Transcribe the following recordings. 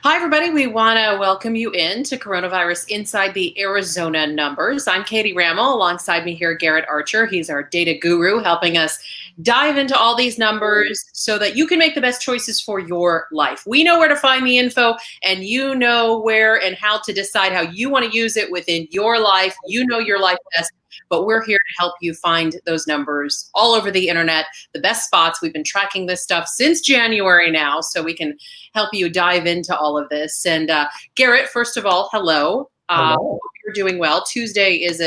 Hi, everybody. We want to welcome you in to Coronavirus Inside the Arizona Numbers. I'm Katie Rammel. Alongside me here, Garrett Archer. He's our data guru, helping us dive into all these numbers so that you can make the best choices for your life. We know where to find the info, and you know where and how to decide how you want to use it within your life. You know your life best. But we're here to help you find those numbers all over the internet, the best spots. We've been tracking this stuff since January now, so we can help you dive into all of this. And Garrett, first of all, hello. Hello. You're doing well. Tuesday is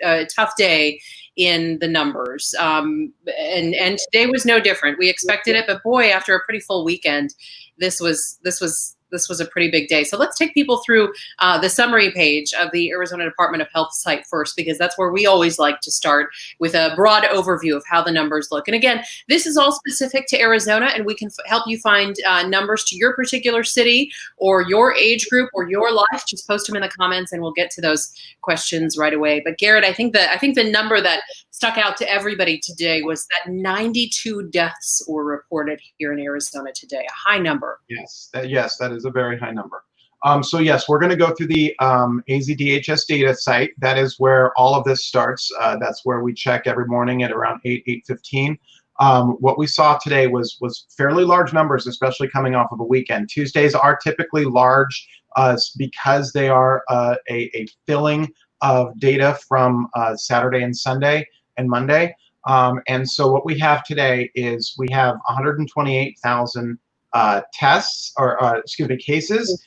a tough day in the numbers, and today was no different. We expected it, but boy, after a pretty full weekend, this was a pretty big day. So let's take people through the summary page of the Arizona Department of Health site first, because that's where we always like to start with a broad overview of how the numbers look. And again, this is all specific to Arizona, and we can help you find numbers to your particular city or your age group or your life. Just post them in the comments, and we'll get to those questions right away. But Garrett, I think the number that stuck out to everybody today was that 92 deaths were reported here in Arizona today, a high number. Yes, that is a very high number. So yes, we're going to go through the AZDHS data site. That is where all of this starts. That's where we check every morning at around 8:15. What we saw today was fairly large numbers, especially coming off of a weekend. Tuesdays are typically large because they are a filling of data from Saturday and Sunday and Monday. And so what we have today is we have 128,000 tests, or excuse me, cases,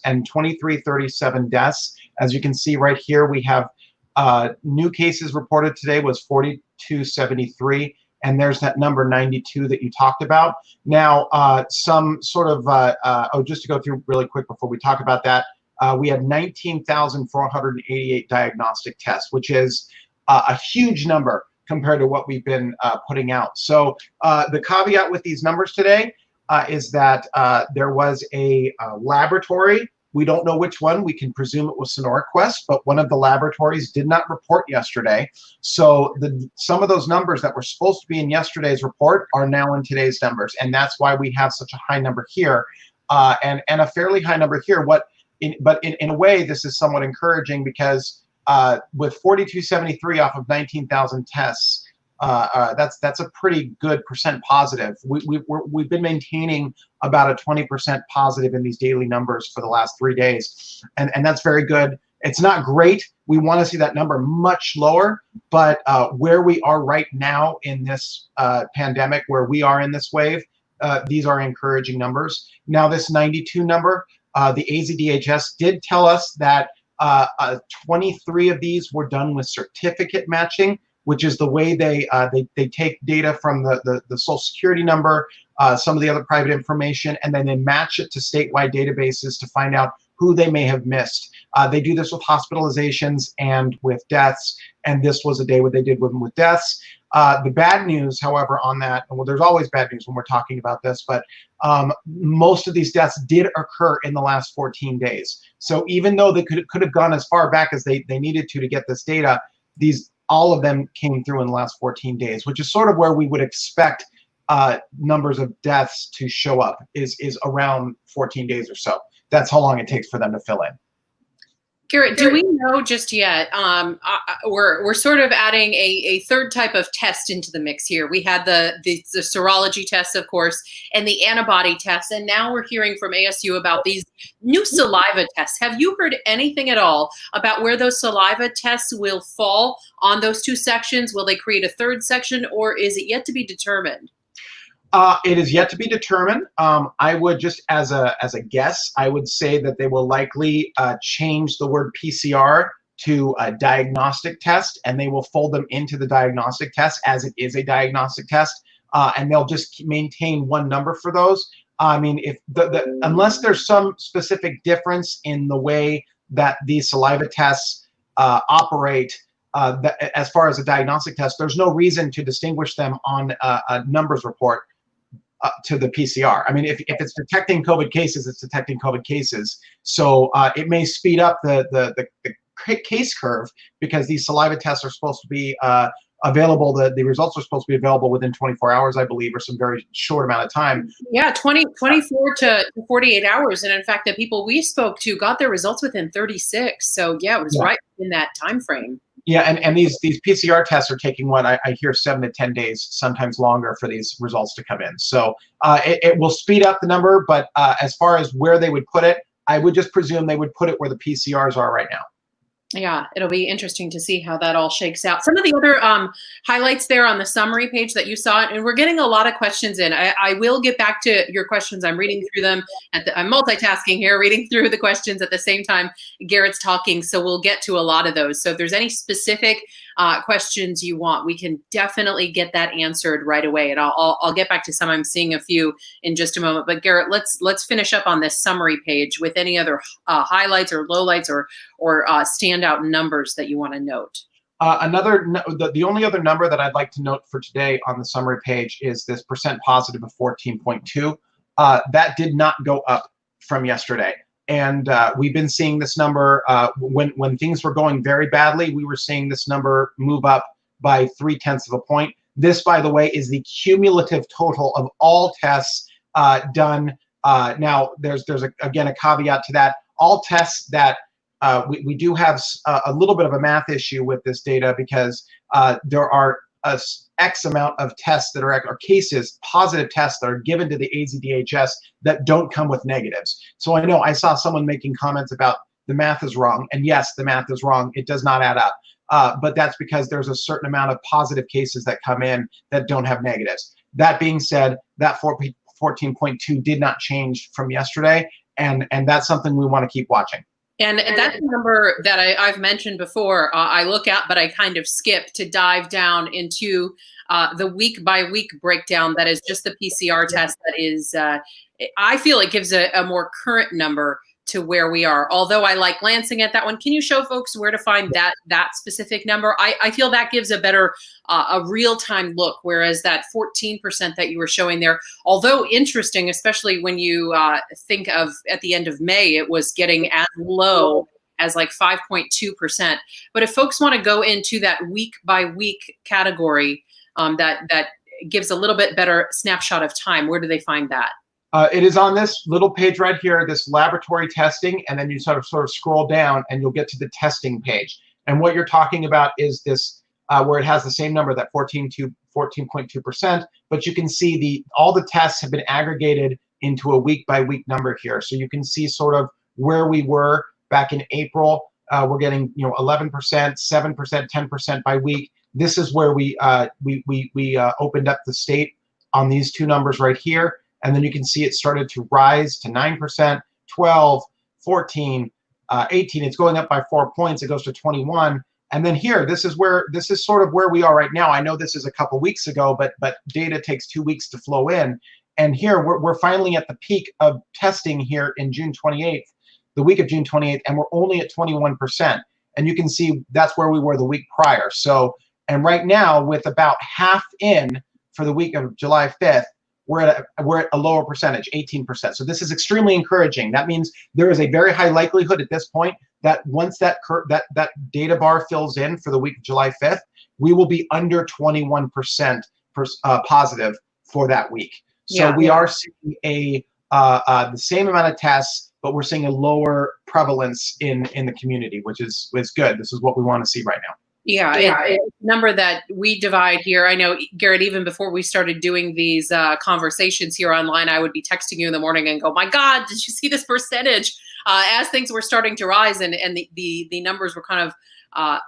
and 2,337 deaths. As you can see right here, we have new cases reported today was 4,273, and there's that number 92 that you talked about. Now, some sort of, just to go through really quick before we talk about that, we had 19,488 diagnostic tests, which is a huge number compared to what we've been putting out. So the caveat with these numbers today is that there was a laboratory. We don't know which one. We can presume it was SonoraQuest, but one of the laboratories did not report yesterday. So some of those numbers that were supposed to be in yesterday's report are now in today's numbers, and that's why we have such a high number here, and a fairly high number here. But in a way, this is somewhat encouraging because with 4,273 off of 19,000 tests, that's a pretty good percent positive. We've been maintaining about a 20% positive in these daily numbers for the last 3 days, and that's very good. It's not great. We want to see that number much lower, but where we are right now in this pandemic, where we are in this wave, these are encouraging numbers. Now, this 92 number, the AZDHS did tell us that 23 of these were done with certificate matching, which is the way they take data from the Social Security number, some of the other private information, and then they match it to statewide databases to find out who they may have missed. They do this with hospitalizations and with deaths, and this was a day where they did with deaths. The bad news, however, on that, well, there's always bad news when we're talking about this, but most of these deaths did occur in the last 14 days. So even though they could have gone as far back as they needed to get this data, all of them came through in the last 14 days, which is sort of where we would expect numbers of deaths to show up, is around 14 days or so. That's how long it takes for them to fill in. Garrett, do we know just yet? We're sort of adding a third type of test into the mix here. We had the serology tests, of course, and the antibody tests, and now we're hearing from ASU about these new saliva tests. Have you heard anything at all about where those saliva tests will fall on those two sections? Will they create a third section, or is it yet to be determined? It is yet to be determined. I would just, as a guess, I would say that they will likely change the word PCR to a diagnostic test, and they will fold them into the diagnostic test as it is a diagnostic test, and they'll just maintain one number for those. I mean, if unless there's some specific difference in the way that these saliva tests operate, as far as a diagnostic test, there's no reason to distinguish them on a numbers report to the PCR. I mean, if it's detecting COVID cases, it's detecting COVID cases. So it may speed up the case curve, because these saliva tests are supposed to be available. The results are supposed to be available within 24 hours, I believe, or some very short amount of time. Yeah, 24 to 48 hours. And in fact, the people we spoke to got their results within 36. So yeah, it was right in that time frame. Yeah, and these PCR tests are taking what I hear 7 to 10 days, sometimes longer, for these results to come in. So it will speed up the number, but as far as where they would put it, I would just presume they would put it where the PCRs are right now. Yeah, it'll be interesting to see how that all shakes out. Some of the other highlights there on the summary page that you saw, and we're getting a lot of questions in. I will get back to your questions. I'm reading through them. I'm multitasking here, reading through the questions at the same time Garrett's talking, so we'll get to a lot of those. So if there's any specific questions you want, we can definitely get that answered right away, and I'll get back to some. I'm seeing a few in just a moment. But Garrett, let's finish up on this summary page with any other highlights or lowlights or standout numbers that you want to note. The only other number that I'd like to note for today on the summary page is this percent positive of 14.2. That did not go up from yesterday. And we've been seeing this number when things were going very badly. We were seeing this number move up by 0.3 of a point. This, by the way, is the cumulative total of all tests done. Now, there's again a caveat to that. All tests that we do have a little bit of a math issue with this data, because there are X amount of tests that are cases, positive tests that are given to the AZDHS that don't come with negatives. So I know I saw someone making comments about the math is wrong, and yes, the math is wrong. It does not add up. But that's because there's a certain amount of positive cases that come in that don't have negatives. That being said, that 14.2 did not change from yesterday, and that's something we want to keep watching. And that's a number that I've mentioned before. I look at, but I kind of skip to dive down into the week-by-week breakdown. That is just the PCR test. That is, I feel it gives a more current number to where we are. Although I like glancing at that one. Can you show folks where to find that specific number? I feel that gives a better, a real-time look, whereas that 14% that you were showing there, although interesting, especially when you think of at the end of May, it was getting as low as like 5.2%. But if folks want to go into that week-by-week category, that gives a little bit better snapshot of time, where do they find that? It is on this little page right here, this laboratory testing, and then you sort of scroll down and you'll get to the testing page. And what you're talking about is this, where it has the same number, that 14.2%, but you can see all the tests have been aggregated into a week-by-week number here. So you can see sort of where we were back in April. We're getting 11%, 7%, 10% by week. This is where we opened up the state on these two numbers right here. And then you can see it started to rise to 9%, 12, 14, 18. It's going up by 4 points. It goes to 21. And then here, this is sort of where we are right now. I know this is a couple weeks ago, but data takes 2 weeks to flow in. And here, we're finally at the peak of testing here in June 28th, the week of June 28th, and we're only at 21%. And you can see that's where we were the week prior. So, and right now, with about half in for the week of July 5th, we're at a lower percentage, 18%. So this is extremely encouraging. That means there is a very high likelihood at this point that once that data bar fills in for the week of July 5th, we will be under 21% positive for that week. So we are seeing the same amount of tests, but we're seeing a lower prevalence in the community, which is good. This is what we want to see right now. Yeah, it's a number that we divide here. I know, Garrett, even before we started doing these conversations here online, I would be texting you in the morning and go, my God, did you see this percentage? As things were starting to rise and the numbers were kind of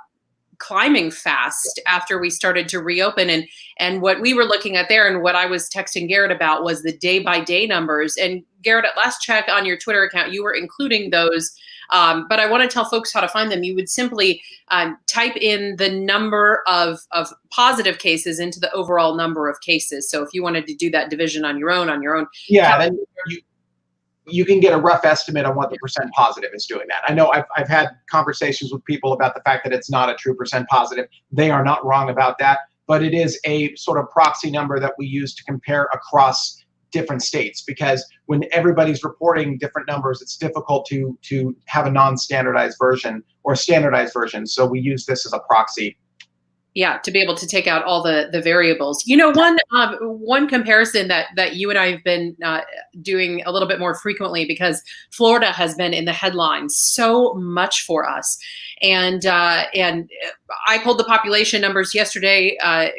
climbing fast after we started to reopen. And what we were looking at there and what I was texting Garrett about was the day-by-day numbers. And Garrett, at last check on your Twitter account, you were including those. But I want to tell folks how to find them. You would simply type in the number of positive cases into the overall number of cases. So if you wanted to do that division on your own. Yeah, then you can get a rough estimate on what the percent positive is doing that. I know I've had conversations with people about the fact that it's not a true percent positive. They are not wrong about that, but it is a sort of proxy number that we use to compare across different states, because when everybody's reporting different numbers, it's difficult to have a non-standardized version or a standardized version. So we use this as a proxy. Yeah, to be able to take out all the variables. You know, one comparison that you and I have been doing a little bit more frequently, because Florida has been in the headlines so much for us, and I pulled the population numbers yesterday,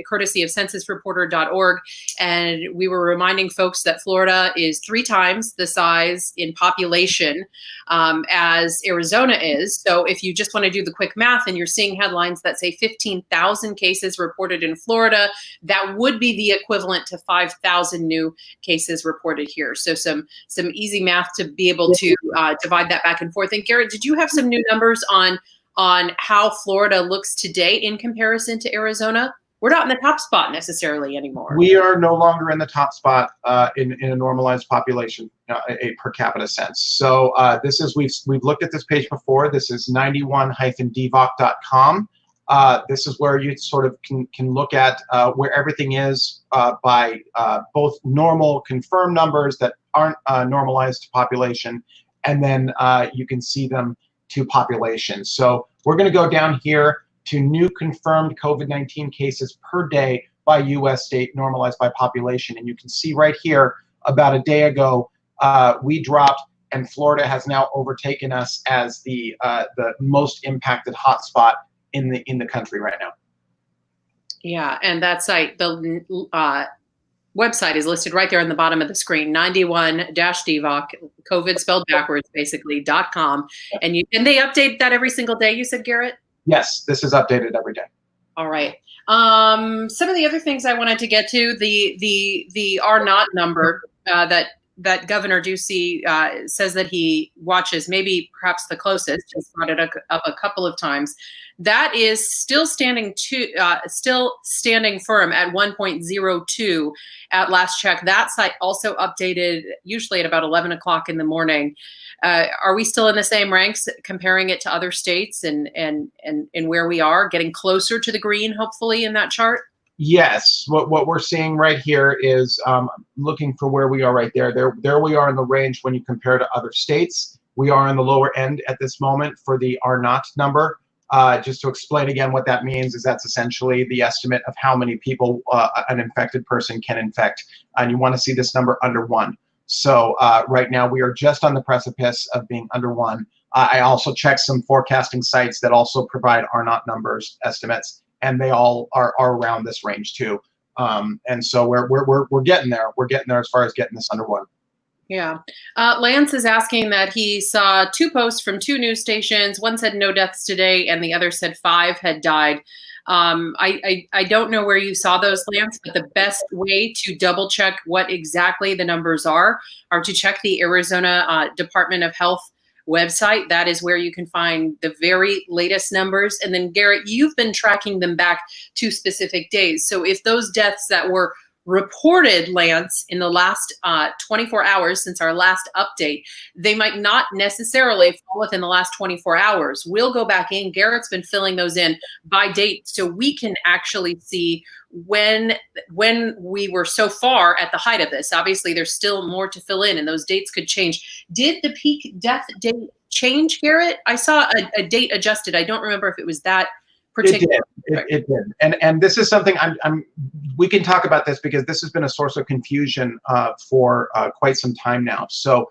courtesy of censusreporter.org, and we were reminding folks that Florida is 3 times the size in population as Arizona is. So if you just want to do the quick math and you're seeing headlines that say 15,000 cases reported in Florida, that would be the equivalent to 5,000 new cases reported here. So some easy math to be able to divide that back and forth. And Garrett, did you have some new numbers on how Florida looks today in comparison to Arizona? We're not in the top spot necessarily anymore. We are no longer in the top spot in a normalized population, a per capita sense. So this is, we've looked at this page before. This is 91-dvoc.com. This is where you sort of can look at where everything is by both normal confirmed numbers that aren't normalized to population, and then you can see them to population. So we're going to go down here to new confirmed COVID-19 cases per day by U.S. state, normalized by population. And you can see right here, about a day ago, we dropped, and Florida has now overtaken us as the most impacted hotspot in the country right now. Yeah, and that site, the website is listed right there on the bottom of the screen, 91-DVOC, COVID spelled backwards, basically, .com. And they update that every single day, you said, Garrett? Yes, this is updated every day. All right. Some of the other things I wanted to get to, the R-naught number that Governor Ducey says that he watches, maybe perhaps the closest, just brought it up a couple of times. That is still standing firm at 1.02 at last check. That site also updated usually at about 11 o'clock in the morning. Are we still in the same ranks, comparing it to other states and where we are, getting closer to the green, hopefully, in that chart? Yes, what we're seeing right here is looking for where we are right there. There we are in the range when you compare to other states. We are in the lower end at this moment for the R-naught number. Just to explain again what that means is that's essentially the estimate of how many people an infected person can infect. And you want to see this number under 1. So right now we are just on the precipice of being under 1. I also checked some forecasting sites that also provide R-naught numbers estimates, and they all are around this range too. And so we're getting there. We're getting there as far as getting this under 1. Yeah. Lance is asking that he saw 2 posts from 2 news stations. One said no deaths today, and the other said 5 had died. I don't know where you saw those, Lance, but the best way to double check what exactly the numbers are to check the Arizona Department of Health website. That is where you can find the very latest numbers. And then, Garrett, you've been tracking them back to specific days. So if those deaths that were reported, Lance, in the last 24 hours since our last update, they might not necessarily fall within the last 24 hours. We'll go back in. Garrett's been filling those in by date, so we can actually see when we were so far at the height of this. Obviously, there's still more to fill in, and those dates could change. Did the peak death date change, Garrett? I saw a date adjusted. I don't remember if it was that particular. It did. And this is something we can talk about this because this has been a source of confusion for quite some time now. So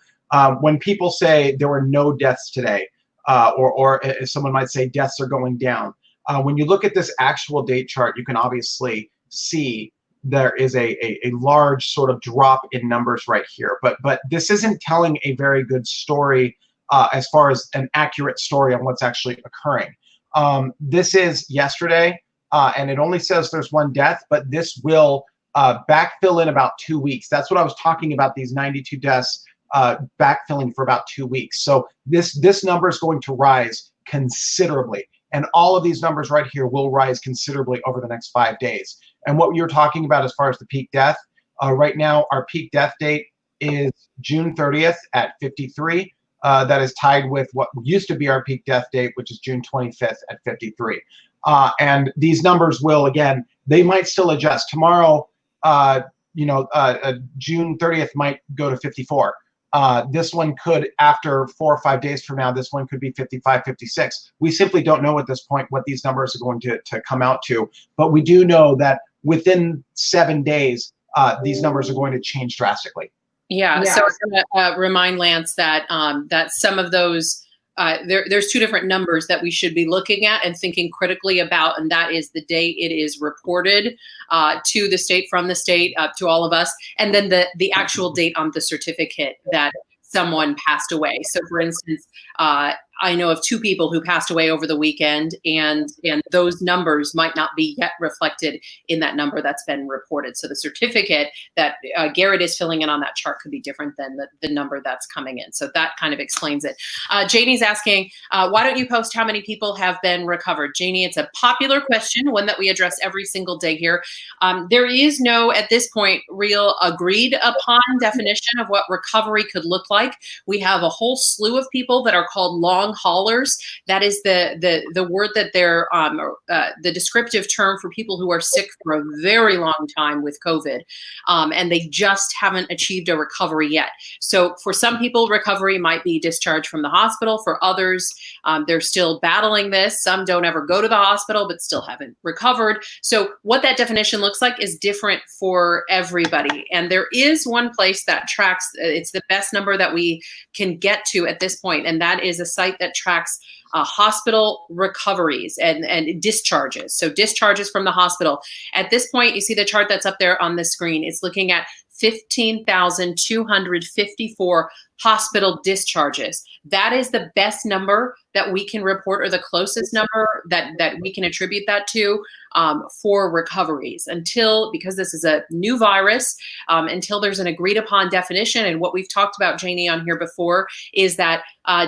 when people say there were no deaths today, or someone might say deaths are going down, when you look at this actual date chart, you can obviously see there is a large sort of drop in numbers right here. But this isn't telling a very good story as far as an accurate story on what's actually occurring. This is yesterday, and it only says there's 1 death, but this will backfill in about 2 weeks. That's what I was talking about, these 92 deaths backfilling for about 2 weeks. So this number is going to rise considerably. And all of these numbers right here will rise considerably over the next 5 days. And what you're talking about as far as the peak death, right now our peak death date is June 30th at 53. That is tied with what used to be our peak death date, which is June 25th at 53. And these numbers will, again, they might still adjust. Tomorrow, June 30th might go to 54. This one could, after 4 or 5 days from now, this one could be 55, 56. We simply don't know at this point what these numbers are going to come out to, but we do know that within 7 days, these numbers are going to change drastically. Yeah. So I'm going to remind Lance that that some of those there's two different numbers that we should be looking at and thinking critically about, and that is the date it is reported to the state, from the state to all of us, and then the actual date on the certificate that someone passed away. So, for instance, I know of 2 people who passed away over the weekend, and those numbers might not be yet reflected in that number that's been reported. So the certificate that Garrett is filling in on that chart could be different than the number that's coming in. So that kind of explains it. Janie's asking, why don't you post how many people have been recovered? Janie, it's a popular question, one that we address every single day here. There is no, at this point, real agreed upon definition of what recovery could look like. We have a whole slew of people that are called long haulers. That is the word that they're the descriptive term for people who are sick for a very long time with COVID, and they just haven't achieved a recovery yet. So for some people, recovery might be discharged from the hospital. For others, they're still battling this. Some don't ever go to the hospital but still haven't recovered. So what that definition looks like is different for everybody. And there is one place that tracks, it's the best number that we can get to at this point, and that is a site that tracks hospital recoveries and discharges. So discharges from the hospital. At this point, you see the chart that's up there on the screen. It's looking at 15,254 hospital discharges. That is the best number that we can report, or the closest number that we can attribute that to for recoveries, until, because this is a new virus, until there's an agreed upon definition. And what we've talked about, Janie, on here before, is that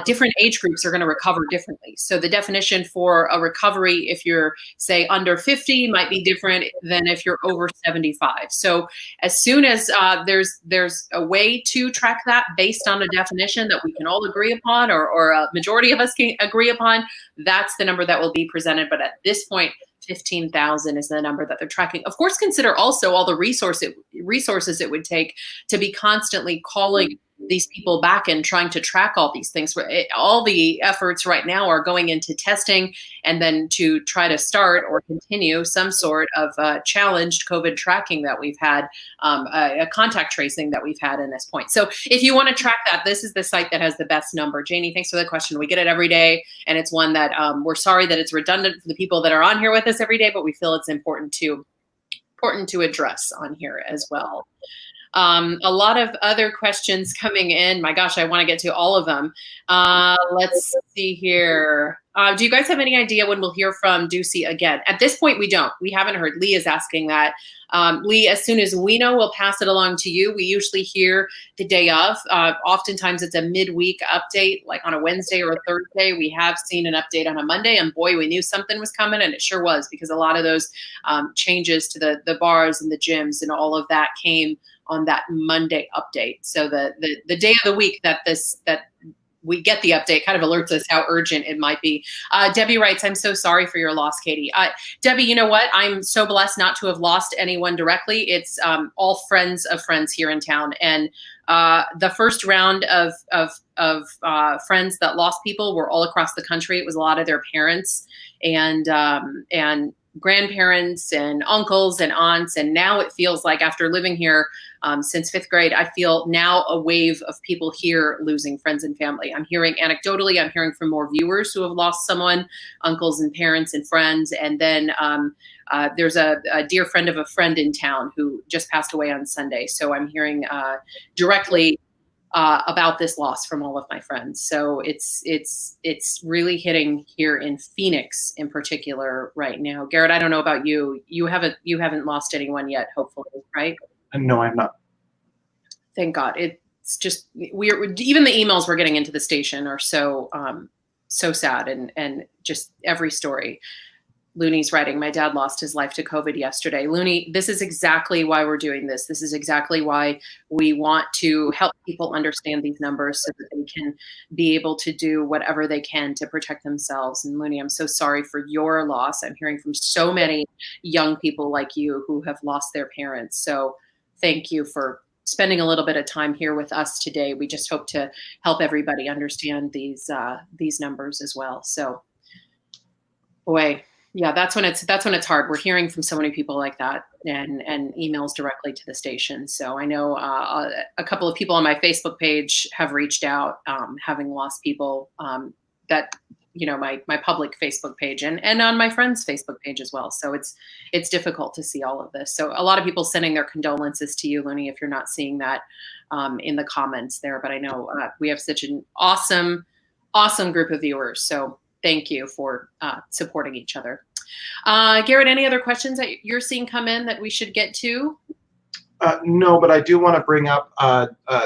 different age groups are going to recover differently. So the definition for a recovery, if you're, say, under 50, might be different than if you're over 75. So as soon as there's a way to track that based on a definition that we can all agree upon, or a majority of us can agree upon, that's the number that will be presented. But at this point, 15,000 is the number that they're tracking. Of course, consider also all the resources it would take to be constantly calling these people back and trying to track all these things. All the efforts right now are going into testing, and then to try to start or continue some sort of challenged COVID tracking that we've had, a contact tracing that we've had in this point. So if you want to track that, this is the site that has the best number. Janie, thanks for the question. We get it every day, and it's one that we're sorry that it's redundant for the people that are on here with us every day, but we feel it's important to address on here as well. A lot of other questions coming in. My gosh, I want to get to all of them. Let's see here. Do you guys have any idea when we'll hear from Ducey again? At this point, we don't. We haven't heard. Lee is asking that. Lee, as soon as we know, we'll pass it along to you. We usually hear the day of. Oftentimes, it's a midweek update, like on a Wednesday or a Thursday. We have seen an update on a Monday, and boy, we knew something was coming, and it sure was, because a lot of those changes to the bars and the gyms and all of that came on that Monday update. So the day of the week that we get the update kind of alerts us how urgent it might be. Debbie writes, I'm so sorry for your loss, Katie. Debbie, you know what? I'm so blessed not to have lost anyone directly. It's all friends of friends here in town. And the first round of friends that lost people were all across the country. It was a lot of their parents and grandparents and uncles and aunts. And now it feels like, after living here since 5th grade, I feel now a wave of people here losing friends and family. I'm hearing anecdotally, I'm hearing from more viewers who have lost someone, uncles and parents and friends. And then there's a dear friend of a friend in town who just passed away on Sunday. So I'm hearing directly about this loss from all of my friends. So it's really hitting here in Phoenix in particular right now. Garrett, I don't know about you. You haven't lost anyone yet, hopefully, right? No, I'm not. Thank God. It's just, even the emails we're getting into the station are so sad, and just every story. Looney's writing, my dad lost his life to COVID yesterday. Looney, this is exactly why we're doing this. This is exactly why we want to help people understand these numbers so that they can be able to do whatever they can to protect themselves. And Looney, I'm so sorry for your loss. I'm hearing from so many young people like you who have lost their parents. So thank you for spending a little bit of time here with us today. We just hope to help everybody understand these numbers as well. So, boy, yeah, that's when it's hard. We're hearing from so many people like that, and emails directly to the station. So I know a couple of people on my Facebook page have reached out, having lost people that, my public Facebook page and on my friend's Facebook page as well. So it's difficult to see all of this. So a lot of people sending their condolences to you, Looney, if you're not seeing that in the comments there. But I know we have such an awesome group of viewers. So thank you for supporting each other. Garrett, any other questions that you're seeing come in that we should get to? No, but I do want to bring up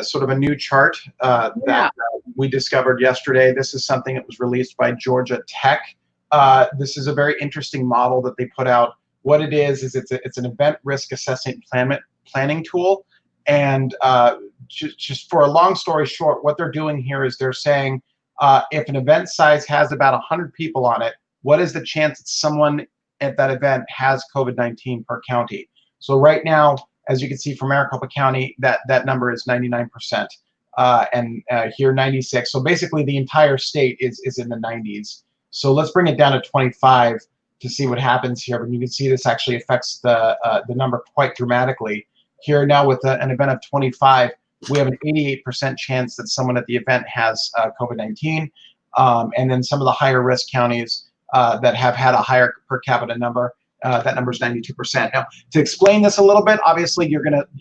sort of a new chart that we discovered yesterday. This is something that was released by Georgia Tech. This is a very interesting model that they put out. What it is it's an event risk assessment planning tool. And just for a long story short, what they're doing here is they're saying if an event size has about 100 people on it, what is the chance that someone at that event has COVID-19 per county? So right now, as you can see from Maricopa County, that number is 99%, and here 96. So basically the entire state is in the 90s. So let's bring it down to 25 to see what happens here. But you can see this actually affects the number quite dramatically. Here now with an event of 25, we have an 88% chance that someone at the event has COVID-19. And then some of the higher risk counties that have had a higher per capita number, that number is 92%. Now, to explain this a little bit, obviously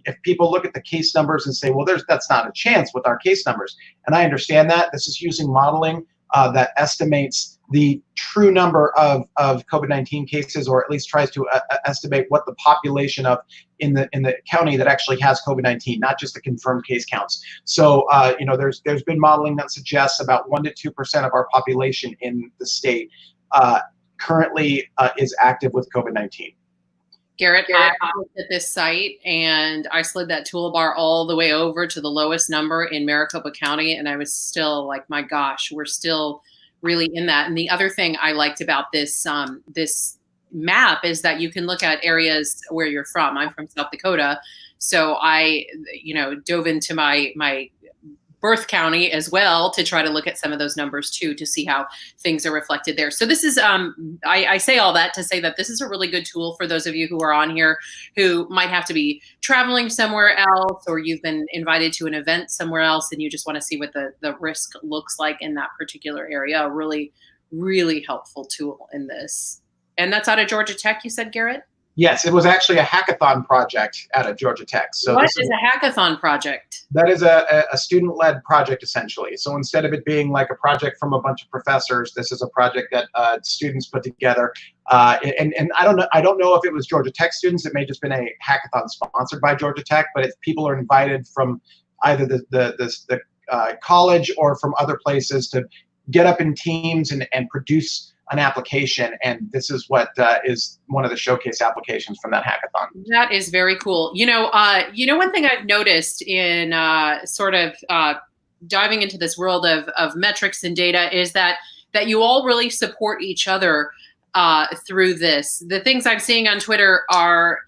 if people look at the case numbers and say, well, that's not a chance with our case numbers. And I understand that. This is using modeling that estimates the true number of COVID-19 cases, or at least tries to estimate what the population in the county that actually has COVID-19, not just the confirmed case counts. So, there's been modeling that suggests about 1 to 2% of our population in the state currently is active with COVID-19. Garrett, I looked at this site and I slid that toolbar all the way over to the lowest number in Maricopa County, and I was still like, my gosh, we're still really in that. And the other thing I liked about this this map is that you can look at areas where you're from. I'm from South Dakota, so I dove into my birth county as well to try to look at some of those numbers too, to see how things are reflected there. So this is, I say all that to say that this is a really good tool for those of you who are on here who might have to be traveling somewhere else, or you've been invited to an event somewhere else and you just want to see what the risk looks like in that particular area. A really, really helpful tool in this. And that's out of Georgia Tech, you said, Garrett? Yes, it was actually a hackathon project out of Georgia Tech. So what is a hackathon project? That is a student-led project, essentially. So instead of it being like a project from a bunch of professors, this is a project that students put together. And I don't know if it was Georgia Tech students. It may have just been a hackathon sponsored by Georgia Tech, but people are invited from either the college or from other places to get up in teams and produce an application, and this is what is one of the showcase applications from that hackathon. That is very cool. One thing I've noticed in sort of diving into this world of metrics and data is that you all really support each other through this. The things I'm seeing on Twitter are,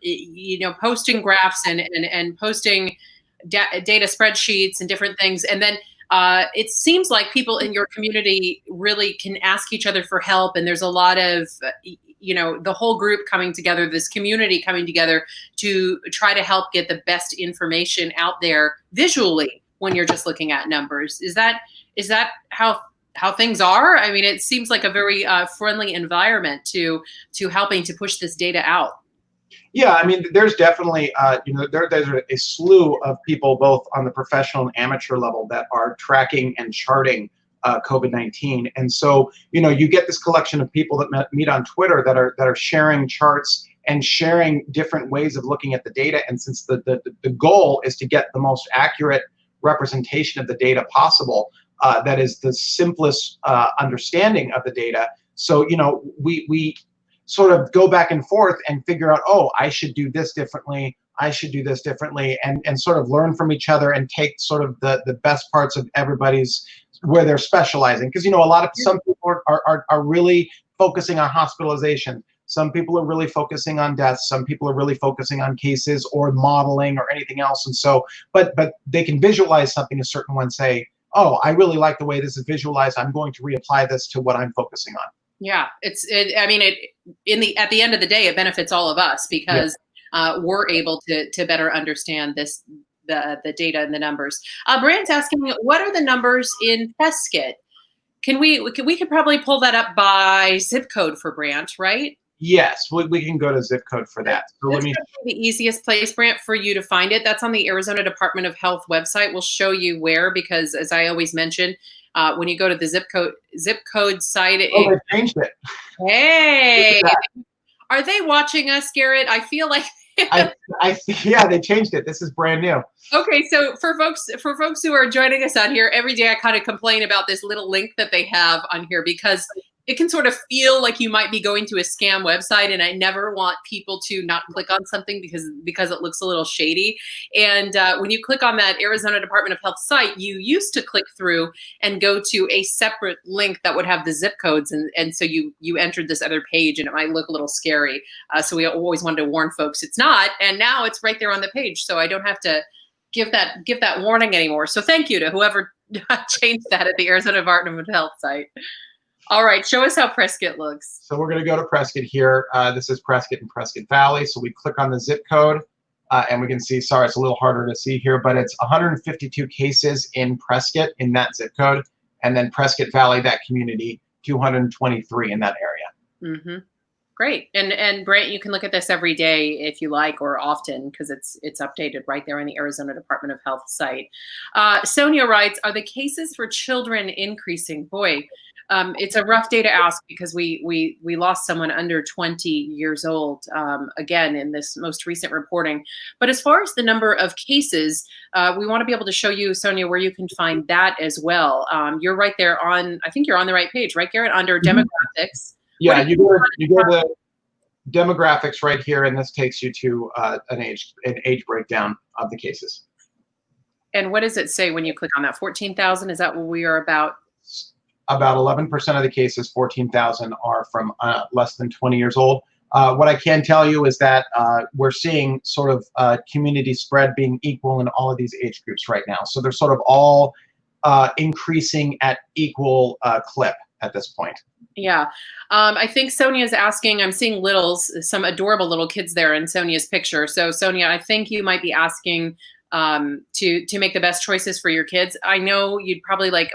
posting graphs and posting data spreadsheets and different things, and then it seems like people in your community really can ask each other for help, and there's a lot of, the whole group coming together, this community coming together to try to help get the best information out there visually when you're just looking at numbers. Is that how things are? I mean, it seems like a very friendly environment to helping to push this data out. Yeah, I mean, there's definitely, there's a slew of people both on the professional and amateur level that are tracking and charting COVID-19. And so, you get this collection of people that meet on Twitter that are sharing charts and sharing different ways of looking at the data. And since the goal is to get the most accurate representation of the data possible, that is the simplest understanding of the data. So, we sort of go back and forth and figure out, oh, I should do this differently, I should do this differently, and sort of learn from each other and take sort of the best parts of everybody's, where they're specializing. Because, some people are really focusing on hospitalization. Some people are really focusing on deaths. Some people are really focusing on cases or modeling or anything else. And so, but they can visualize something a certain one, say, oh, I really like the way this is visualized. I'm going to reapply this to what I'm focusing on. Yeah, I mean, at the end of the day, it benefits all of us because we're able to better understand the data and the numbers. Brand's asking, what are the numbers in Prescott? We could probably pull that up by zip code for Brant, right? Yes, we can go to zip code for that. So That's the easiest place, Brant, for you to find it. That's on the Arizona Department of Health website. We'll show you where, because as I always mention, when you go to the zip code site, they changed it. Hey, are they watching us, Garrett? I feel like yeah, they changed it. This is brand new. Okay, so for folks who are joining us on here, every day I kind of complain about this little link that they have on here because it can sort of feel like you might be going to a scam website, and I never want people to not click on something because it looks a little shady. And when you click on that Arizona Department of Health site, you used to click through and go to a separate link that would have the zip codes, and so you entered this other page, and it might look a little scary. So we always wanted to warn folks it's not, and now it's right there on the page, so I don't have to give that warning anymore. So thank you to whoever changed that at the Arizona Department of Health site. All right, show us how Prescott looks. So we're going to go to Prescott here. This is Prescott and Prescott Valley. So we click on the zip code, and we can see, sorry, it's a little harder to see here, but it's 152 cases in Prescott in that zip code. And then Prescott Valley, that community, 223 in that area. Mm-hmm. Great. And Brant, you can look at this every day if you like, or often, because it's updated right there on the Arizona Department of Health site. Sonia writes, are the cases for children increasing? Boy, it's a rough day to ask because we lost someone under 20 years old, again, in this most recent reporting. But as far as the number of cases, we want to be able to show you, Sonia, where you can find that as well. You're right there I think you're on the right page, right, Garrett, under demographics. Yeah, you go to demographics right here, and this takes you to an age breakdown of the cases. And what does it say when you click on that? 14,000? Is that what we are about? About 11% of the cases, 14,000, are from less than 20 years old. What I can tell you is that we're seeing sort of community spread being equal in all of these age groups right now. So they're sort of all increasing at equal clip at this point. Yeah. I think Sonia's asking, I'm seeing some adorable little kids there in Sonia's picture. So Sonia, I think you might be asking to make the best choices for your kids. I know you'd probably like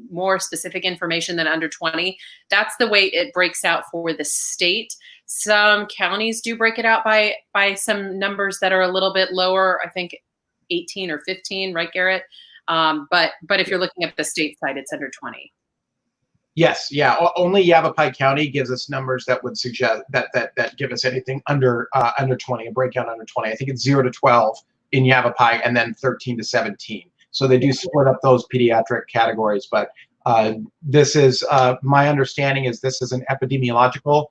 more specific information than under 20. That's the way it breaks out for the state. Some counties do break it out by some numbers that are a little bit lower. I think 18 or 15, right, Garrett? But if you're looking at the state side, it's under 20. Yes, yeah. Only Yavapai County gives us numbers that would suggest that give us anything under 20, a breakout under 20. I think it's 0 to 12 in Yavapai, and then 13 to 17. So they do split up those pediatric categories. But this is my understanding is this is an epidemiological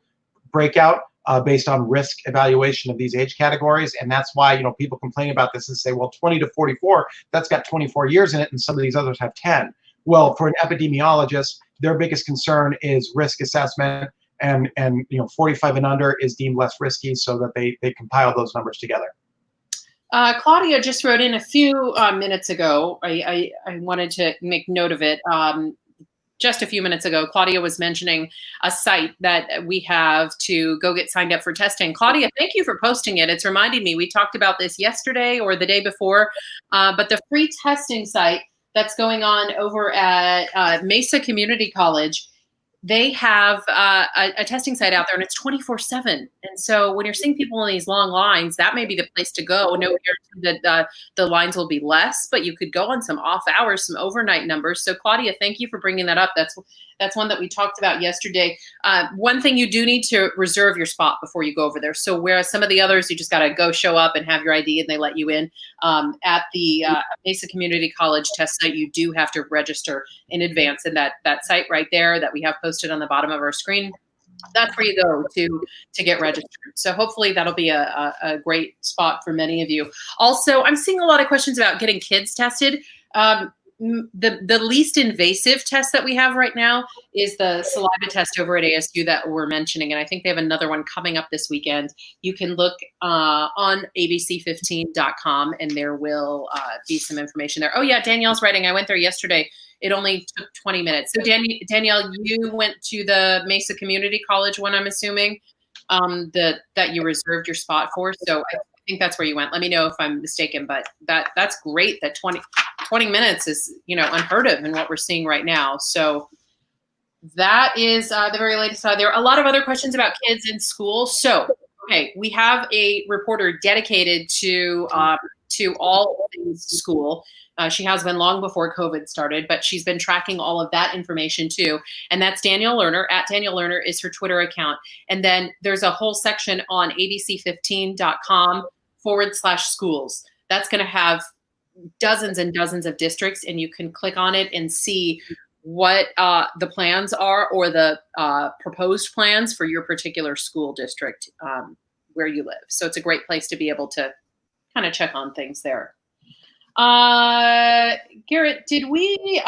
breakout based on risk evaluation of these age categories, and that's why people complain about this and say, well, 20 to 44, that's got 24 years in it, and some of these others have 10. Well, for an epidemiologist, their biggest concern is risk assessment, and 45 and under is deemed less risky, so that they compile those numbers together. Claudia just wrote in a few minutes ago. I wanted to make note of it. Just a few minutes ago, Claudia was mentioning a site that we have to go get signed up for testing. Claudia, thank you for posting it. It's reminding me, we talked about this yesterday or the day before, but the free testing site that's going on over at Mesa Community College, they have a testing site out there, and it's 24/7. And so when you're seeing people in these long lines, that may be the place to go. No guarantee that the lines will be less, but you could go on some off hours, some overnight numbers. So Claudia, thank you for bringing that up. That's one that we talked about yesterday. One thing, you do need to reserve your spot before you go over there. So whereas some of the others, you just got to go show up and have your ID and they let you in, at the Mesa Community College test site, you do have to register in advance. And that site right there that we have posted on the bottom of our screen, that's where you go to get registered. So hopefully that'll be a great spot for many of you. Also, I'm seeing a lot of questions about getting kids tested. the least invasive test that we have right now is the saliva test over at ASU that we're mentioning, and I think they have another one coming up this weekend. You can look on abc15.com, and there will be some information there. Oh yeah, Danielle's writing. I went there yesterday. It only took 20 minutes. So Danielle, you went to the Mesa Community College one, I'm assuming, that you reserved your spot for. So I think that's where you went. Let me know if I'm mistaken, but that's great. That 20 minutes is, unheard of in what we're seeing right now. So that is the very latest. There are a lot of other questions about kids in school. So, okay, we have a reporter dedicated to all things school. She has been long before COVID started, but she's been tracking all of that information too. And that's Danielle Lerner. At Danielle Lerner is her Twitter account. And then there's a whole section on abc15.com/schools. That's going to have dozens and dozens of districts, and you can click on it and see what the plans are, or the proposed plans for your particular school district where you live. So it's a great place to be able to kind of check on things there. Garrett, did we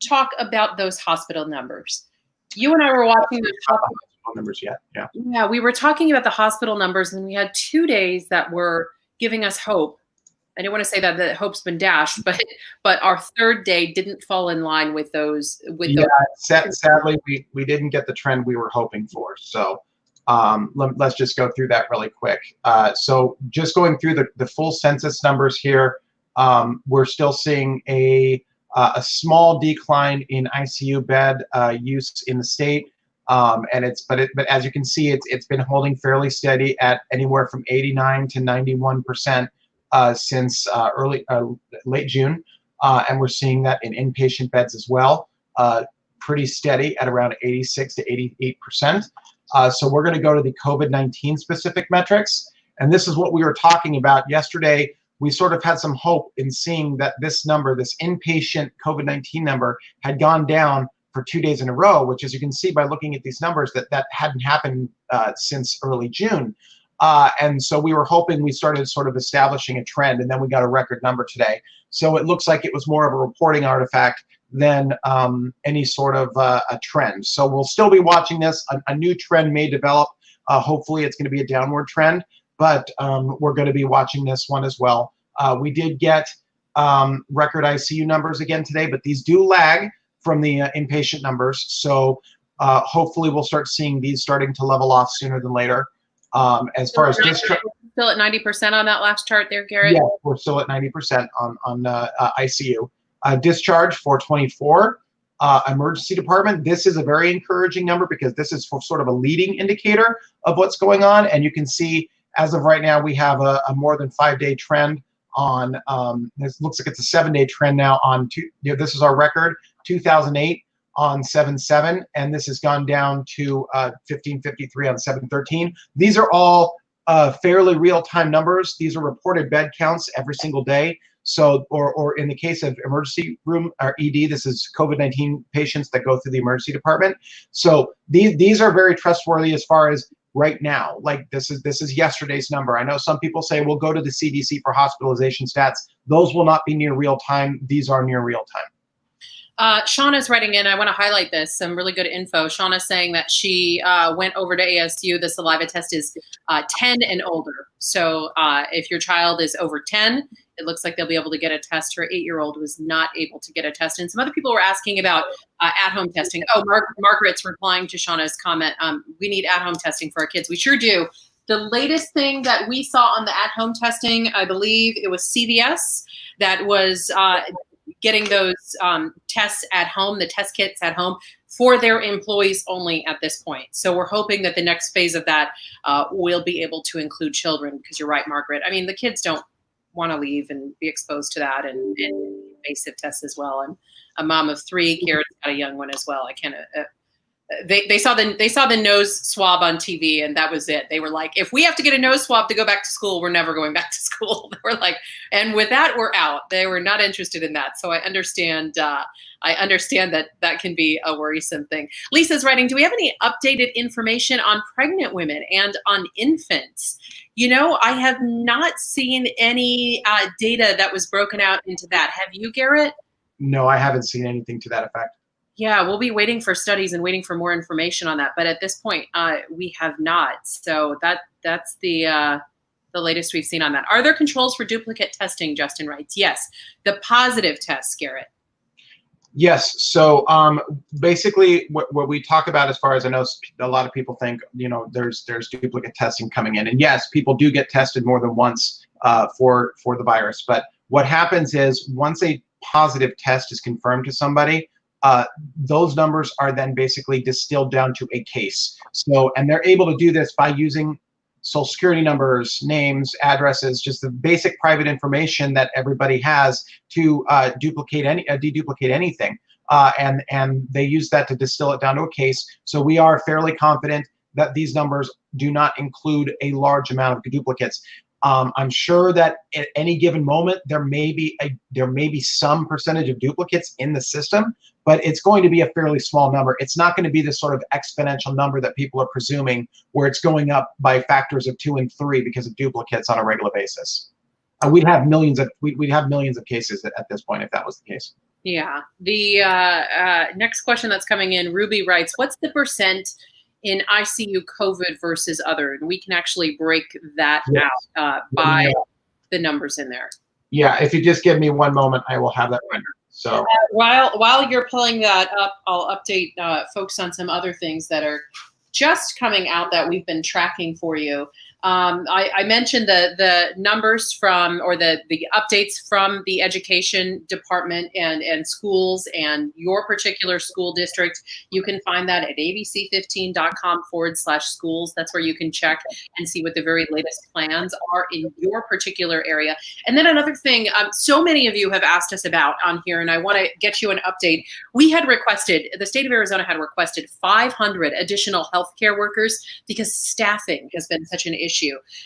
talk about those hospital numbers? You and I were watching those hospital numbers yet. Yeah. Yeah, we were talking about the hospital numbers, and we had 2 days that were giving us hope. I didn't want to say that the hope's been dashed, but our third day didn't fall in line with those. Sadly, we didn't get the trend we were hoping for. So let's just go through that really quick. So just going through the full census numbers here, we're still seeing a small decline in ICU bed use in the state, but as you can see, it's been holding fairly steady at anywhere from 89 to 91%. Since late June, and we're seeing that in inpatient beds as well, pretty steady at around 86 to 88%. So we're going to go to the COVID-19 specific metrics, and this is what we were talking about yesterday. We sort of had some hope in seeing that this number, this inpatient COVID-19 number, had gone down for 2 days in a row, which, as you can see by looking at these numbers, that hadn't happened since early June. And so we were hoping we started sort of establishing a trend, and then we got a record number today. So it looks like it was more of a reporting artifact than any sort of a trend. So we'll still be watching this. A new trend may develop. Hopefully it's going to be a downward trend, but we're going to be watching this one as well. We did get record ICU numbers again today, but these do lag from the inpatient numbers. So hopefully we'll start seeing these starting to level off sooner than later. As far as discharge, still at 90% on that last chart there, Garrett? Yeah, we're still at 90% on ICU. Discharge 424. Emergency department, this is a very encouraging number because this is for sort of a leading indicator of what's going on. And you can see as of right now, we have a more than 5-day trend on, this looks like it's a 7-day trend now on, this is our record, 2008 on 7/7, and this has gone down to 1553 on 7/13. These are all fairly real-time numbers. These are reported bed counts every single day. So, or in the case of emergency room or ED, this is COVID-19 patients that go through the emergency department. So these are very trustworthy as far as right now. Like this is yesterday's number. I know some people say we'll go to the CDC for hospitalization stats. Those will not be near real time. These are near real time. Shauna's writing in, I want to highlight this, some really good info. Shauna's saying that she went over to ASU. The saliva test is 10 and older. So if your child is over 10, it looks like they'll be able to get a test. Her 8-year-old was not able to get a test. And some other people were asking about at-home testing. Oh, Margaret's replying to Shauna's comment. We need at-home testing for our kids. We sure do. The latest thing that we saw on the at-home testing, I believe it was CVS that was getting those tests at home, the test kits at home for their employees only at this point. So we're hoping that the next phase of that will be able to include children, because you're right, Margaret. I mean, the kids don't want to leave and be exposed to that, and invasive tests as well. And a mom of 3, Garrett's got a young one as well. I can't, they saw the nose swab on TV, and that was it. They were like, if we have to get a nose swab to go back to school, we're never going back to school. They were like, and with that, we're out. They were not interested in that. So I understand. I understand that that can be a worrisome thing. Lisa's writing, do we have any updated information on pregnant women and on infants? You know, I have not seen any data that was broken out into that. Have you, Garrett? No, I haven't seen anything to that effect. Yeah, we'll be waiting for studies and waiting for more information on that. But at this point, we have not. So that's the latest we've seen on that. Are there controls for duplicate testing? Justin writes, yes. The positive tests, Garrett. Yes. So basically, what we talk about, as far as I know, a lot of people think, you know, there's duplicate testing coming in, and yes, people do get tested more than once for the virus. But what happens is, once a positive test is confirmed to somebody, those numbers are then basically distilled down to a case. So, and they're able to do this by using social security numbers, names, addresses, just the basic private information that everybody has to deduplicate anything. And they use that to distill it down to a case. So we are fairly confident that these numbers do not include a large amount of duplicates. I'm sure that at any given moment there may be some percentage of duplicates in the system, but it's going to be a fairly small number. It's not going to be this sort of exponential number that people are presuming, where it's going up by factors of 2 and 3 because of duplicates on a regular basis. We'd have millions of cases at this point if that was the case. Yeah. The next question that's coming in, Ruby writes, what's the percent in ICU COVID versus other? And we can actually break that out by the numbers in there. Yeah, if you just give me one moment, I will have that rendered. So while you're pulling that up, I'll update folks on some other things that are just coming out that we've been tracking for you. I mentioned the numbers from, or the updates from the education department and schools and your particular school district. You can find that at abc15.com/schools. That's where you can check and see what the very latest plans are in your particular area. And then another thing, so many of you have asked us about on here, and I want to get you an update. We had requested, the state of Arizona had requested 500 additional healthcare workers because staffing has been such an issue.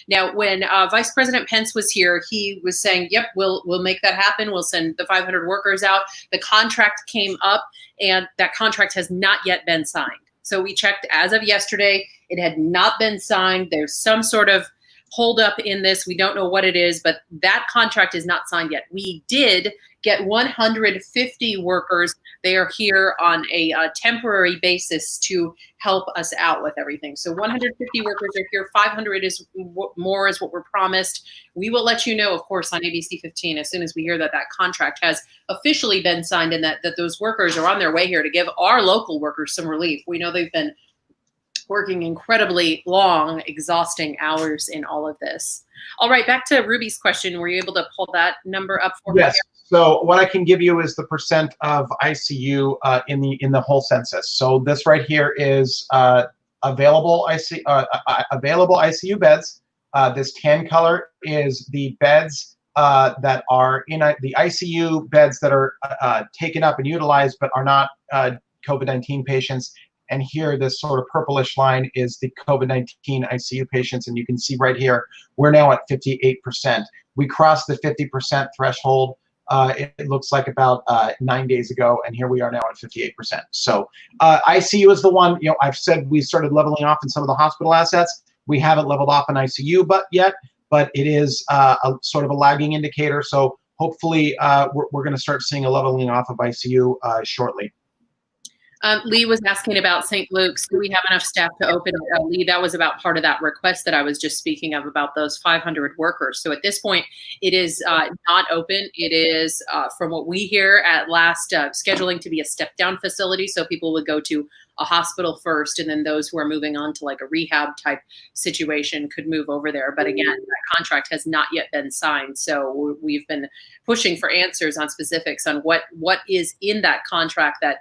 Now, when Vice President Pence was here, he was saying, yep, we'll make that happen. We'll send the 500 workers out. The contract came up, and that contract has not yet been signed. So we checked as of yesterday. It had not been signed. There's some sort of holdup in this. We don't know what it is, but that contract is not signed yet. We did get 150 workers. They are here on a temporary basis to help us out with everything. So 150 workers are here. 500 is more is what we're promised. We will let you know, of course, on ABC 15 as soon as we hear that that contract has officially been signed and that those workers are on their way here to give our local workers some relief. We know they've been working incredibly long, exhausting hours in all of this. All right, back to Ruby's question. Were you able to pull that number up for me? Yes. So what I can give you is the percent of ICU in the whole census. So this right here is available ICU beds. This tan color is the beds that are in the ICU beds that are taken up and utilized, but are not COVID-19 patients. And here, this sort of purplish line is the COVID-19 ICU patients. And you can see right here, we're now at 58%. We crossed the 50% threshold. It looks like about 9 days ago, and here we are now at 58%. So ICU is the one, you know, I've said we started leveling off in some of the hospital assets. We haven't leveled off in ICU yet, but it is a sort of a lagging indicator. So hopefully we're going to start seeing a leveling off of ICU shortly. Lee was asking about St. Luke's. Do we have enough staff to open it? Lee, that was about part of that request that I was just speaking of about those 500 workers. So at this point, it is not open. It is, from what we hear at last, scheduling to be a step-down facility. So people would go to a hospital first, and then those who are moving on to like a rehab type situation could move over there. But again, that contract has not yet been signed. So we've been pushing for answers on specifics on what is in that contract that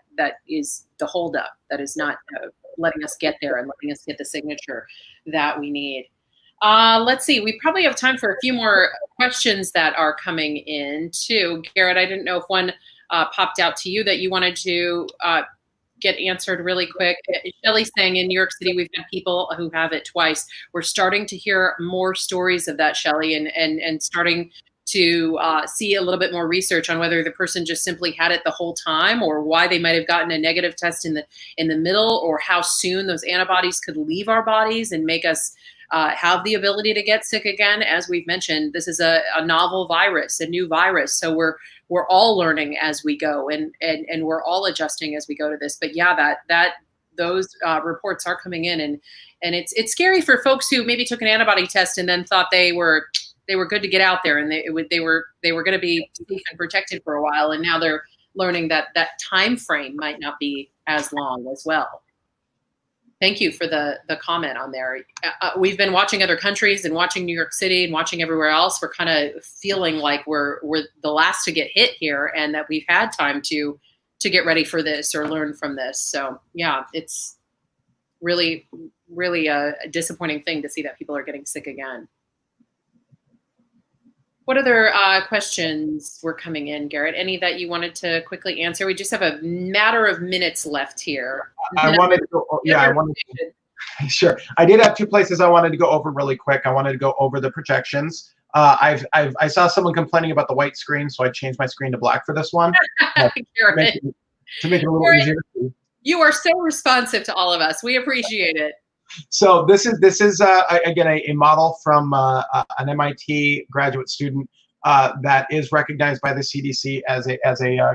is the holdup, that is not letting us get there and letting us get the signature that we need. Let's see, we probably have time for a few more questions that are coming in too. Garrett, I didn't know if one popped out to you that you wanted to get answered really quick. Shelly's saying in New York City, we've had people who have it twice. We're starting to hear more stories of that, Shelly, and starting to see a little bit more research on whether the person just simply had it the whole time, or why they might have gotten a negative test in the middle, or how soon those antibodies could leave our bodies and make us have the ability to get sick again. As we've mentioned, this is a novel virus, a new virus. So we're all learning as we go, and we're all adjusting as we go to this. But yeah, those reports are coming in, and it's scary for folks who maybe took an antibody test and then thought they were good to get out there, and they were going to be safe and protected for a while, and now they're learning that time frame might not be as long as well. Thank you for the comment on there. We've been watching other countries and watching New York City and watching everywhere else. We're kind of feeling like we're the last to get hit here, and that we've had time to get ready for this or learn from this. So yeah, it's really, really a disappointing thing to see that people are getting sick again. What other questions were coming in, Garrett? Any that you wanted to quickly answer? We just have a matter of minutes left here. Sure. I did have 2 places I wanted to go over really quick. I wanted to go over the projections. I saw someone complaining about the white screen, so I changed my screen to black for this one to make it a little easier. You are so responsive to all of us. We appreciate it. So this is again a model from an MIT graduate student that is recognized by the CDC as a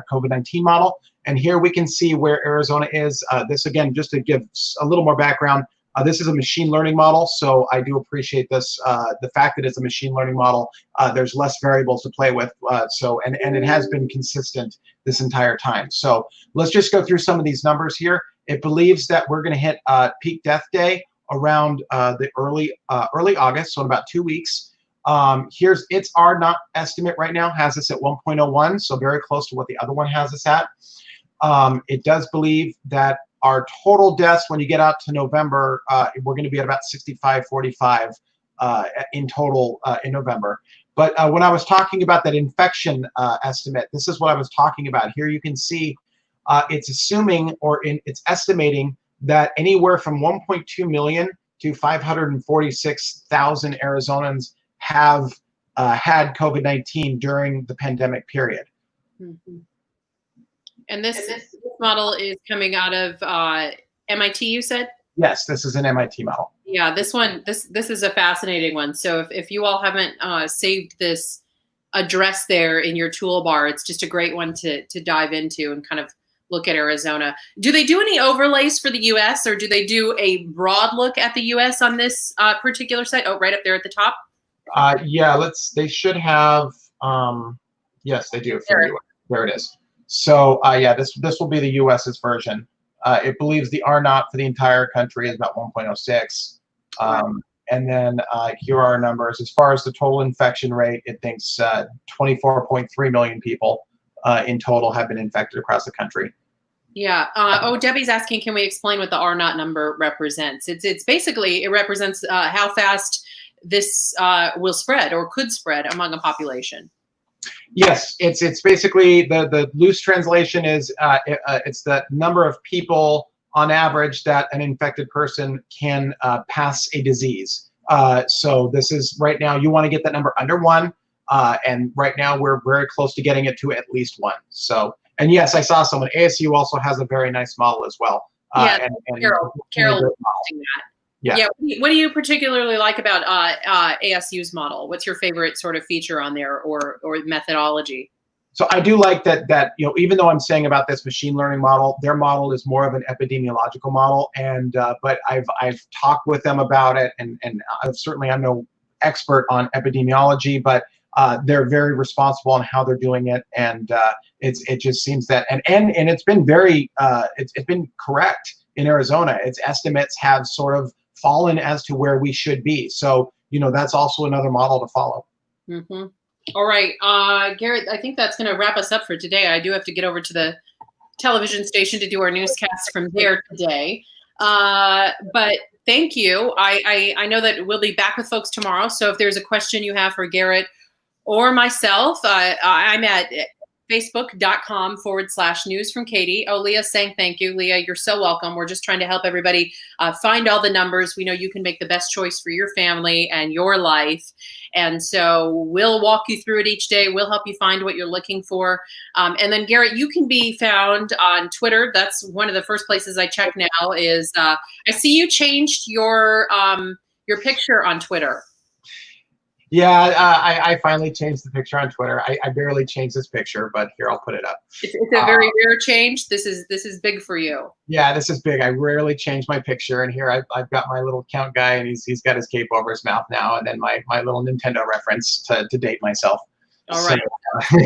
COVID-19 model. And here we can see where Arizona is. This again, just to give a little more background, this is a machine learning model. So I do appreciate this, the fact that it's a machine learning model. There's less variables to play with. And it has been consistent this entire time. So let's just go through some of these numbers here. It believes that we're going to hit peak death day around the early August, so in about 2 weeks. Here's its R-naught estimate right now, has us at 1.01, so very close to what the other one has us at. It does believe that our total deaths, when you get out to November, we're going to be at about 65-45 in total in November. But when I was talking about that infection estimate, this is what I was talking about. Here you can see it's assuming, it's estimating that anywhere from 1.2 million to 546,000 Arizonans have had COVID-19 during the pandemic period. Mm-hmm. And this model is coming out of MIT, you said? Yes, this is an MIT model. Yeah, this is a fascinating one. So if you all haven't saved this address there in your toolbar, it's just a great one to dive into and kind of look at Arizona. Do they do any overlays for the U.S. or do they do a broad look at the U.S. on this particular site? Oh, right up there at the top. Yeah, they should have. Yes, they do. There it is. So yeah, this will be the U.S.'s version. It believes the R-naught for the entire country is about 1.06. And then here are our numbers. As far as the total infection rate, it thinks 24.3 million people in total have been infected across the country. Yeah. Debbie's asking, can we explain what the R-naught number represents? It's basically, it represents how fast this will spread or could spread among a population. Yes, it's basically the loose translation is it's the number of people on average that an infected person can pass a disease. So this is right now, you want to get that number under 1. And right now we're very close to getting it to at least 1. So, and yes, I saw someone, ASU also has a very nice model as well. Yeah, Carol posting that. Yeah. What do you particularly like about ASU's model? What's your favorite sort of feature on there or methodology? So I do like that even though I'm saying about this machine learning model, their model is more of an epidemiological model, and but I've talked with them about it, and certainly I'm no expert on epidemiology, but they're very responsible on how they're doing it, and it just seems that and it's been very it's been correct in Arizona. Its estimates have sort of fallen as to where we should be. So that's also another model to follow. Mm-hmm. All right, Garrett, I think that's going to wrap us up for today. I do have to get over to the television station to do our newscast from there today. But thank you. I know that we'll be back with folks tomorrow. So if there's a question you have for Garrett or myself, I'm at facebook.com/news from Katie. Oh, Leah's saying thank you. Leah, you're so welcome. We're just trying to help everybody find all the numbers. We know you can make the best choice for your family and your life. And so we'll walk you through it each day. We'll help you find what you're looking for. And then Garrett, you can be found on Twitter. That's one of the first places I check now is, I see you changed your picture on Twitter. Yeah, I finally changed the picture on Twitter. I barely changed this picture, but here, I'll put it up. It's a very rare change. This is big for you. Yeah, this is big. I rarely change my picture, and here I've got my little count guy, and he's got his cape over his mouth now, and then my little Nintendo reference to date myself. All right. So,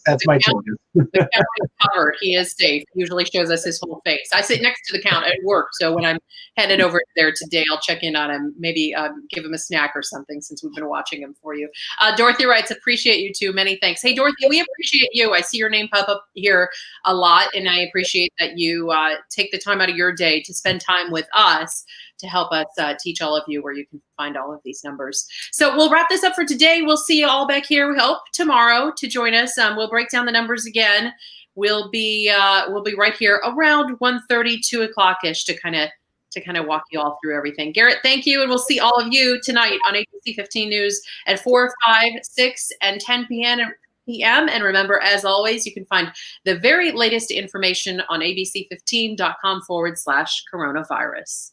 that's my changes. The count is covered. He is safe. He usually shows us his whole face. I sit next to the count at work, so when I'm headed over there today, I'll check in on him, maybe give him a snack or something since we've been watching him for you. Dorothy writes, appreciate you too. Many thanks. Hey, Dorothy, we appreciate you. I see your name pop up here a lot, and I appreciate that you take the time out of your day to spend time with us to help us teach all of you where you can find all of these numbers. So we'll wrap this up for today. We'll see you all back here, we hope, tomorrow to join us. We'll break down the numbers again. We'll be right here around 1:30, 2 o'clock-ish to kind of walk you all through everything. Garrett, thank you, and we'll see all of you tonight on ABC 15 News at 4, 5, 6, and 10 p.m. And remember, as always, you can find the very latest information on abc15.com/coronavirus.